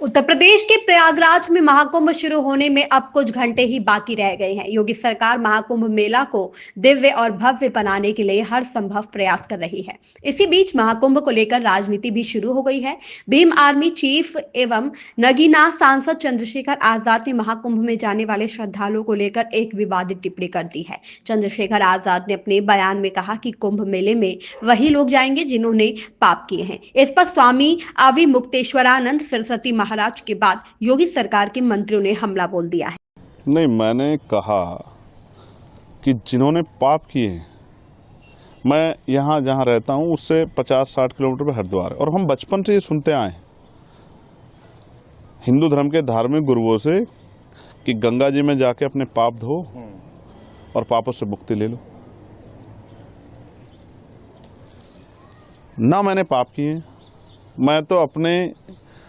उत्तर प्रदेश के प्रयागराज में महाकुंभ शुरू होने में अब कुछ घंटे ही बाकी रह गए हैं। योगी सरकार महाकुंभ मेला को दिव्य और भव्य बनाने के लिए हर संभव प्रयास कर रही है। इसी बीच महाकुंभ को लेकर राजनीति भी शुरू हो गई है। भीम आर्मी चीफ एवं नगीना सांसद चंद्रशेखर आजाद ने महाकुंभ में जाने वाले श्रद्धालुओं को लेकर एक विवादित टिप्पणी कर दी है। चंद्रशेखर आजाद ने अपने बयान में कहा कि कुंभ मेले में वही लोग जाएंगे जिन्होंने पाप किए हैं। इस पर स्वामी आदि मुक्तेश्वरानंद सरस्वती महाराज के बाद योगी सरकार के मंत्रियों ने हमला बोल दिया है। नहीं, मैंने कहा कि जिन्होंने पाप किए हैं, मैं यहाँ जहाँ रहता हूँ उससे 50-60 किलोमीटर पे हरिद्वार है और हम बचपन से ये सुनते आए हैं हिंदू धर्म के धार्मिक गुरुओं से कि गंगा जी में जाके अपने पाप धो और पापों से मुक्ति ले लो। ना मैंने पाप किए, मैं तो अपने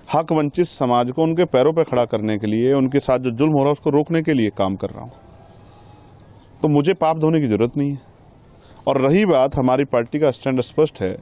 हक वंचित समाज को उनके पैरों पर खड़ा करने के लिए, उनके साथ जो जुल्म हो रहा है उसको रोकने के लिए काम कर रहा हूं। तो मुझे पाप धोने की जरूरत नहीं है। और रही बात, हमारी पार्टी का स्टैंड स्पष्ट है।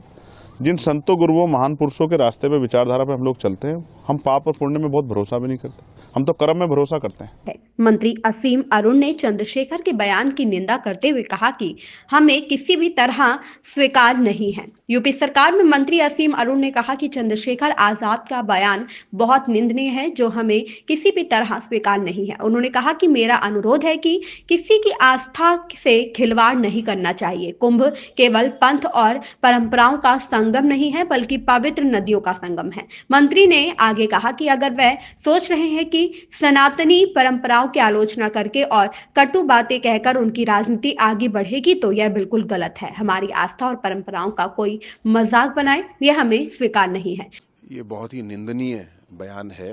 जिन संतों गुरुओं महान पुरुषों के रास्ते पे, विचारधारा पे हम लोग चलते हैं, हम पाप और पुण्य में बहुत भरोसा भी नहीं करते, हम तो कर्म में भरोसा करते हैं। मंत्री असीम अरुण ने चंद्रशेखर के बयान की निंदा करते हुए कहा कि हमें किसी भी तरह स्वीकार नहीं है। यूपी सरकार में मंत्री असीम अरुण ने कहा कि चंद्रशेखर आजाद का बयान बहुत निंदनीय है, जो हमें किसी भी तरह स्वीकार नहीं है। उन्होंने कहा कि मेरा अनुरोध है कि किसी की आस्था से खिलवाड़ नहीं करना चाहिए। कुंभ केवल पंथ और परंपराओं का संगम नहीं है, बल्कि पवित्र नदियों का संगम है। मंत्री ने आगे कहा कि अगर वह सोच रहे हैं कि सनातनी परंपराओं की आलोचना करके और कटु बातें कहकर उनकी राजनीति आगे बढ़ेगी, तो यह बिल्कुल गलत है। हमारी आस्था और परंपराओं का कोई मजाक बनाए, यह हमें स्वीकार नहीं है। ये बहुत ही निंदनीय बयान है।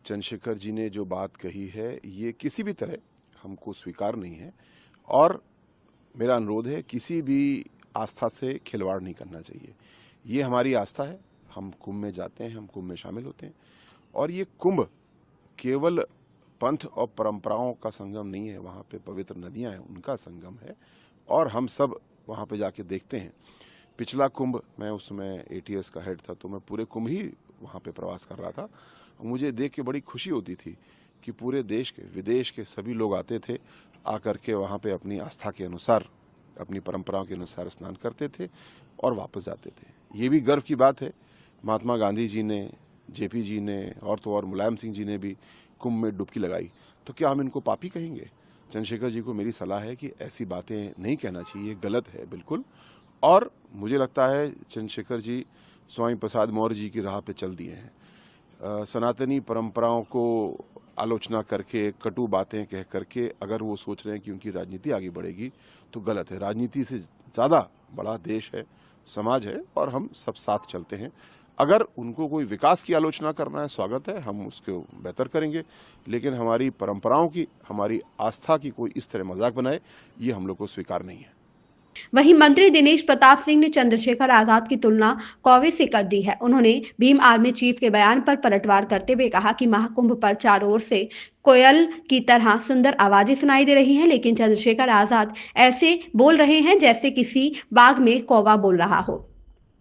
चंद्रशेखर जी ने जो बात कही है, ये किसी भी तरह हमको स्वीकार नहीं है और मेरा अनुरोध है किसी भी आस्था से खिलवाड़ नहीं करना चाहिए। ये हमारी आस्था है, हम कुंभ में जाते हैं, हम कुंभ में शामिल होते हैं और ये कुंभ केवल पंथ और परंपराओं का संगम नहीं है, वहाँ पे पवित्र नदियाँ हैं, उनका संगम है और हम सब वहाँ पे जाके देखते हैं। पिछला कुंभ, मैं उसमें ATS का हेड था, तो मैं पूरे कुंभ ही वहाँ पे प्रवास कर रहा था। मुझे देख के बड़ी खुशी होती थी कि पूरे देश के, विदेश के सभी लोग आते थे, आकर के वहाँ पे अपनी आस्था के अनुसार, अपनी परंपराओं के अनुसार स्नान करते थे और वापस जाते थे। ये भी गर्व की बात है, महात्मा गांधी जी ने, JP जी ने और तो और मुलायम सिंह जी ने भी कुंभ में डुबकी लगाई। तो क्या हम इनको पापी कहेंगे? चंद्रशेखर जी को मेरी सलाह है कि ऐसी बातें नहीं कहना चाहिए, गलत है बिल्कुल। और मुझे लगता है चंद्रशेखर जी स्वामी प्रसाद मौर्य जी की राह पे चल दिए हैं। सनातनी परंपराओं को आलोचना करके, कटु बातें कह करके अगर वो सोच रहे हैं कि उनकी राजनीति आगे बढ़ेगी, तो गलत है। राजनीति से ज़्यादा बड़ा देश है, समाज है और हम सब साथ चलते हैं। अगर उनको कोई विकास की आलोचना करना है, स्वागत है, हम उसको बेहतर करेंगे, लेकिन हमारी परंपराओं की, हमारी आस्था की कोई इस तरह मजाक बनाए, ये हम लोग को स्वीकार नहीं है। वहीं मंत्री दिनेश प्रताप सिंह ने चंद्रशेखर आजाद की तुलना कौवे से कर दी है। उन्होंने भीम आर्मी चीफ के बयान पर पलटवार करते हुए कहा कि महाकुंभ पर चारों ओर से कोयल की तरह सुंदर आवाजें सुनाई दे रही हैं, लेकिन चंद्रशेखर आजाद ऐसे बोल रहे हैं जैसे किसी बाग में कौवा बोल रहा हो।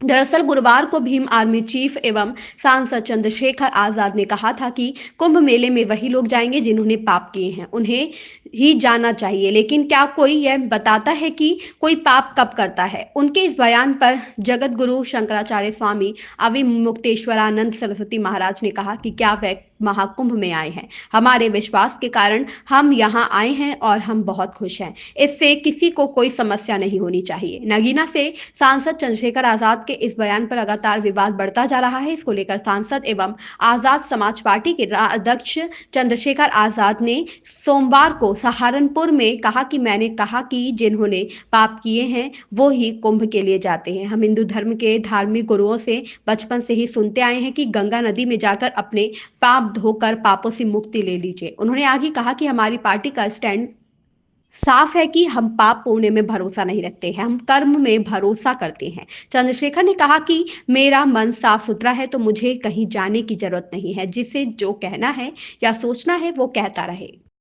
दरअसल गुरुवार को भीम आर्मी चीफ एवं सांसद चंद्रशेखर आजाद ने कहा था कि कुंभ मेले में वही लोग जाएंगे जिन्होंने पाप किए हैं, उन्हें ही जाना चाहिए। लेकिन क्या कोई यह बताता है कि कोई पाप कब करता है? उनके इस बयान पर जगत गुरु शंकराचार्य स्वामी आदि मुक्तेश्वरानंद सरस्वती महाराज ने कहा कि क्या वह महाकुंभ में आए हैं? हमारे विश्वास के कारण हम यहाँ आए हैं और हम बहुत खुश हैं। इससे किसी को कोई समस्या नहीं होनी चाहिए। नगीना से सांसद चंद्रशेखर आजाद के इस बयान पर लगातार विवाद बढ़ता जा रहा है। इसको लेकर सांसद एवं आजाद समाज पार्टी के अध्यक्ष चंद्रशेखर आजाद ने सोमवार को सहारनपुर में कहा कि मैंने कहा कि जिन्होंने पाप किए हैं वो ही कुंभ के लिए जाते हैं। हम हिंदू धर्म के धार्मिक गुरुओं से बचपन से ही सुनते आए हैं कि गंगा नदी में जाकर अपने पाप धोकर पापों से मुक्ति ले लीजिए। उन्होंने आगे कहा कि हमारी पार्टी का स्टैंड साफ है कि हम पाप पुण्य में भरोसा नहीं रखते हैं, हम कर्म में भरोसा करते हैं। चंद्रशेखर ने कहा कि मेरा मन साफ सुथरा है, तो मुझे कहीं जाने की जरूरत नहीं है। जिसे जो कहना है या सोचना है वो कहता रहे।